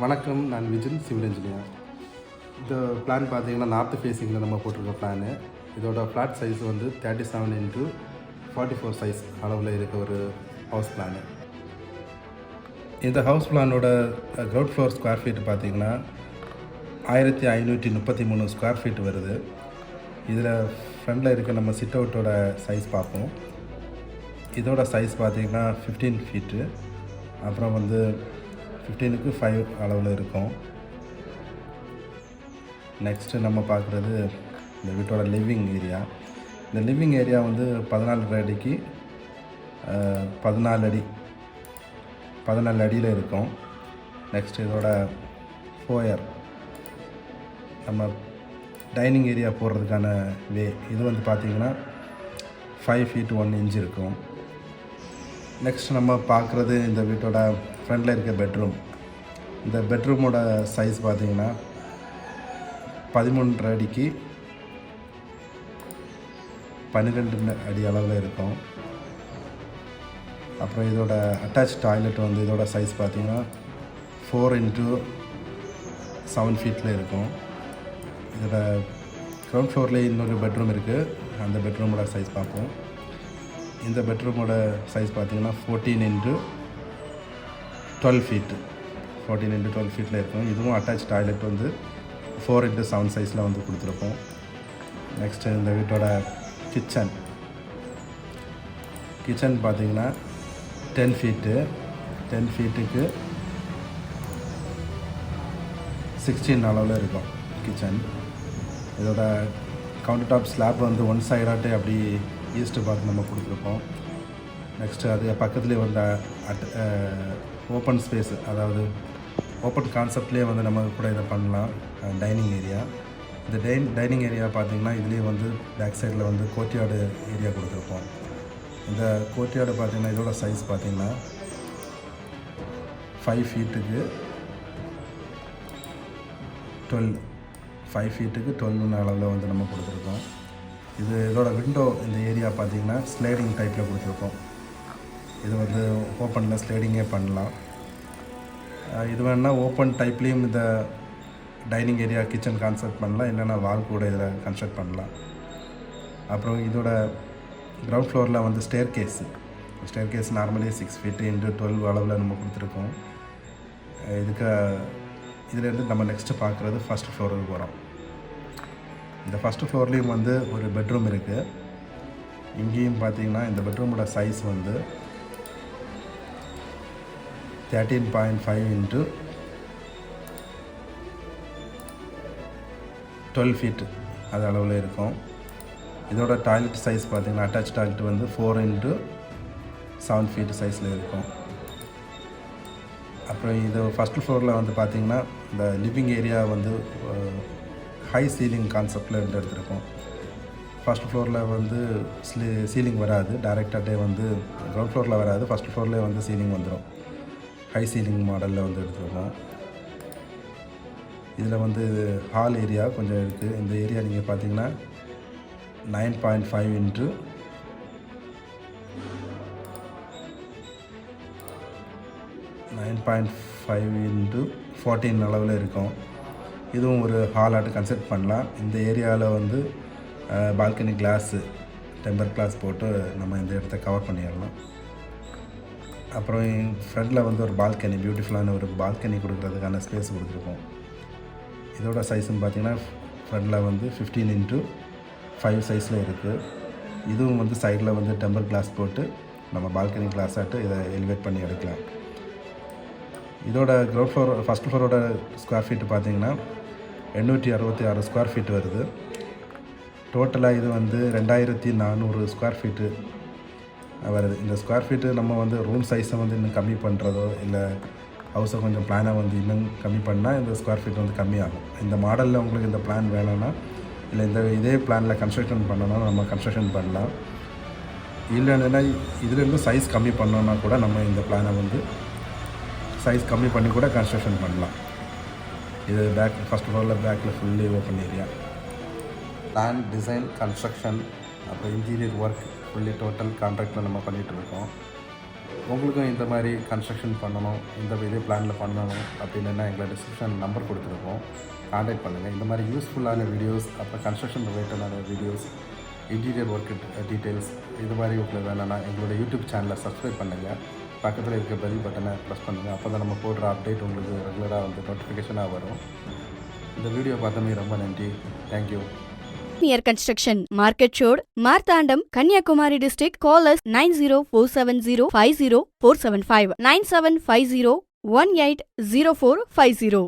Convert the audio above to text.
வணக்கம், நான் Vijin civil engineer. இந்த பிளான் பார்த்தீங்கன்னா நார்த் ஃபேஸிங்கில் நம்ம போட்டிருக்க பிளானு. இதோட ஃப்ளாட் சைஸ் வந்து 37x44 சைஸ் அளவில் இருக்க ஒரு ஹவுஸ் பிளானு. இந்த ஹவுஸ் பிளானோட கிரவுண்ட் ஃப்ளோர் ஸ்கொயர் ஃபீட் பார்த்திங்கன்னா 1533 ஸ்கொயர் ஃபீட் வருது. இதில் ஃப்ரண்டில் இருக்க நம்ம சிட் அவுட்டோட சைஸ் பார்ப்போம். இதோட சைஸ் பார்த்திங்கன்னா 15 ஃபீட்டு. அப்புறம் வந்து 15க்கு 5 அளவில் இருக்கும். நெக்ஸ்ட்டு நம்ம பார்க்குறது இந்த வீட்டோட லிவிங் ஏரியா. இந்த லிவிங் ஏரியா வந்து 14 அடிக்கு 14 அடியில் இருக்கும். நெக்ஸ்ட் இதோட ஃபோயர், நம்ம டைனிங் ஏரியா போடுறதுக்கான வே, இது வந்து பார்த்திங்கன்னா 5 feet 1 inch இருக்கும். நெக்ஸ்ட் நம்ம பார்க்குறது இந்த வீட்டோட ஃப்ரண்டில் இருக்க பெட்ரூம். இந்த பெட்ரூமோட சைஸ் பார்த்திங்கன்னா 13 அடிக்கு 12 அடி அளவில் இருக்கும். அப்புறம் இதோட அட்டாச் டாய்லெட் வந்து இதோட சைஸ் பார்த்திங்கன்னா 4x7 feetல இருக்கும். இதோட கிரவுண்ட் ஃப்ளோர்லேயே இன்னொரு பெட்ரூம் இருக்குது. அந்த பெட்ரூமோட சைஸ் பார்ப்போம். இந்த பெட்ரூமோட சைஸ் பார்த்திங்கன்னா 14x12 feet 14x12 feetல இருக்கும். இதுவும் அட்டாச் டாய்லெட் வந்து 4x7 சைஸில் வந்து கொடுத்துருப்போம். நெக்ஸ்ட்டு இந்த வீட்டோட கிச்சன் பார்த்திங்கன்னா 10 feet 10 feetக்கு 16 அளவில் இருக்கும் கிச்சன். இதோட கவுண்டர் டாப் ஸ்லாப் வந்து ஒன் சைடாட்டே அப்படி ஈஸ்ட்டு பார்த்து நம்ம கொடுத்துருப்போம். நெக்ஸ்ட்டு அது பக்கத்துலேயே வந்து ஓப்பன் ஸ்பேஸ், அதாவது ஓப்பன் கான்செப்ட்லேயே வந்து நம்ம கூட இதை பண்ணலாம். டைனிங் ஏரியா, இந்த டைனிங் ஏரியா பார்த்திங்கன்னா இதுலேயே வந்து பேக் சைடில் வந்து கோர்ட்யார்டு ஏரியா கொடுத்துருப்போம். இந்த கோர்ட்யார்டு பார்த்திங்கன்னா இதோட சைஸ் பார்த்திங்கன்னா 5 feetக்கு 12 அளவில் வந்து நம்ம கொடுத்துருக்கோம். இதோட விண்டோ, இந்த ஏரியா பார்த்திங்கன்னா ஸ்லைடிங் டைப்பில் கொடுத்துருக்கோம். இது வந்து ஓப்பனில் ஸ்லைடிங்கே பண்ணலாம். இது வேணால் ஓப்பன் டைப்லேயும் இந்த டைனிங் ஏரியா கிச்சன் கான்செப்ட் பண்ணலாம், இல்லைன்னா வால் கூட இதில் கன்ஸ்ட்ரக்ட் பண்ணலாம். அப்புறம் இதோட கிரவுண்ட் ஃப்ளோரில் வந்து staircase normally 6 feet x 12 அளவில் நம்ம கொடுத்துருக்கோம். இதிலேருந்து நம்ம நெக்ஸ்ட்டு பார்க்குறது ஃபஸ்ட் ஃப்ளோருக்கு போகிறோம். இந்த ஃபஸ்ட்டு ஃப்ளோர்லேயும் வந்து ஒரு பெட்ரூம் இருக்குது. இங்கேயும் பார்த்திங்கன்னா இந்த பெட்ரூமோட சைஸ் வந்து 13.5 x 12 feet அது அளவில் இருக்கும். இதோட டாய்லெட் சைஸ் பார்த்திங்கன்னா அட்டாச் டாய்லெட் வந்து 4x7 feet சைஸில் இருக்கும். அப்புறம் இது ஃபஸ்ட்டு ஃப்ளோரில் வந்து பார்த்திங்கன்னா இந்த லிவிங் ஏரியா வந்து ஹை சீலிங் கான்செப்டில் எடுத்துருக்கோம். ஃபஸ்ட் ஃப்ளோரில் வந்து சீலிங் வராது, டைரெக்டாகவே வந்து கிரவுண்ட் ஃப்ளோரில் வராது, ஃபஸ்ட் ஃப்ளோர்லேயே வந்து சீலிங் வந்துடும். ஹை சீலிங் மாடலில் வந்து எடுத்துருக்கோம். இதில் வந்து ஹால் ஏரியா கொஞ்சம் இருக்குது. இந்த ஏரியா நீங்கள் பார்த்தீங்கன்னா 9.5 x 14 அளவில் இருக்கும். இதுவும் ஒரு ஹாலாட்டு கன்சிடர் பண்ணலாம். இந்த ஏரியாவில் வந்து பால்கனி கிளாஸு, டெம்பர் கிளாஸ் போட்டு நம்ம இந்த இடத்த கவர் பண்ணிடலாம். அப்புறம் ஃப்ரண்டில் வந்து ஒரு பால்கனி, பியூட்டிஃபுல்லான ஒரு பால்கனி கொடுக்குறதுக்கான ஸ்பேஸ் கொடுத்துருக்கோம். இதோட சைஸ்ன்னு பார்த்திங்கன்னா ஃப்ரண்டில் வந்து 15x5 சைஸில் இருக்குது. இதுவும் வந்து சைடில் வந்து டெம்பர் கிளாஸ் போட்டு நம்ம பால்கனி கிளாஸ் ஆட்டு இதை எலிவேட் பண்ணி எடுக்கலாம். இதோட கிரவுண்ட் ஃப்ளோர் ஃபஸ்ட் ஃப்ளோரோட ஸ்கொயர் ஃபீட்டு பார்த்திங்கன்னா 866 ஸ்கொயர் ஃபீட் வருது. டோட்டலாக இது வந்து 2400 ஸ்கொயர் ஃபீட்டு வருது. இந்த ஸ்கொயர் ஃபீட்டு நம்ம வந்து ரூம் சைஸை வந்து இன்னும் கம்மி பண்ணுறதோ, இல்லை ஹவுஸை கொஞ்சம் பிளானை வந்து இன்னும் கம்மி பண்ணால் இந்த ஸ்கொயர் ஃபீட் வந்து கம்மியாகும். இந்த மாடலில் உங்களுக்கு இந்த பிளான் வேணும்னா, இல்லை இதே பிளானில் கன்ஸ்ட்ரக்ஷன் பண்ணணும், நம்ம கன்ஸ்ட்ரக்ஷன் பண்ணலாம். இல்லைன்னா இதுலேருந்து சைஸ் கம்மி பண்ணோன்னா கூட நம்ம இந்த பிளானை வந்து சைஸ் கம்மி பண்ணி கூட கன்ஸ்ட்ரக்ஷன் பண்ணலாம். இது ஃபஸ்ட் ஃப்ளோரில் பேக்கில் fully open area. Plan, design, construction, அப்புறம் இன்டீரியர் ஒர்க் ஃபுல்லி டோட்டல் கான்ட்ராக்டில் நம்ம பண்ணிகிட்ருக்கோம். உங்களுக்கும் இந்த மாதிரி கன்ஸ்ட்ரக்ஷன் பண்ணணும், இந்த இதே பிளானில் பண்ணணும் அப்படின்னா எங்களை டிஸ்கிரிப்ஷன் நம்பர் கொடுத்துருக்கோம், கான்டாக்ட் பண்ணுங்கள். இந்த மாதிரி யூஸ்ஃபுல்லான வீடியோஸ், அப்புறம் கன்ஸ்ட்ரக்ஷன் ரிலேட்டடான வீடியோஸ், இன்டீரியர் ஒர்க் டீட்டெயில்ஸ் இது மாதிரி உங்களுக்கு வேணும்னா எங்களோட யூடியூப் சேனலை சப்ஸ்கிரைப் பண்ணுங்கள். பக்கத்தில் இருக்க பெல் பட்டனை ப்ரெஸ் பண்ணுங்கள். அப்போ தான் நம்ம போடுற அப்டேட் உங்களுக்கு ரெகுலராக வந்து நோட்டிஃபிகேஷனாக வரும். இந்த வீடியோ பார்த்தமே ரொம்ப நன்றி. Thank you. Near construction, Market Road, Marthandam, Kanyakumari district. Call us 9047050475 9750180450.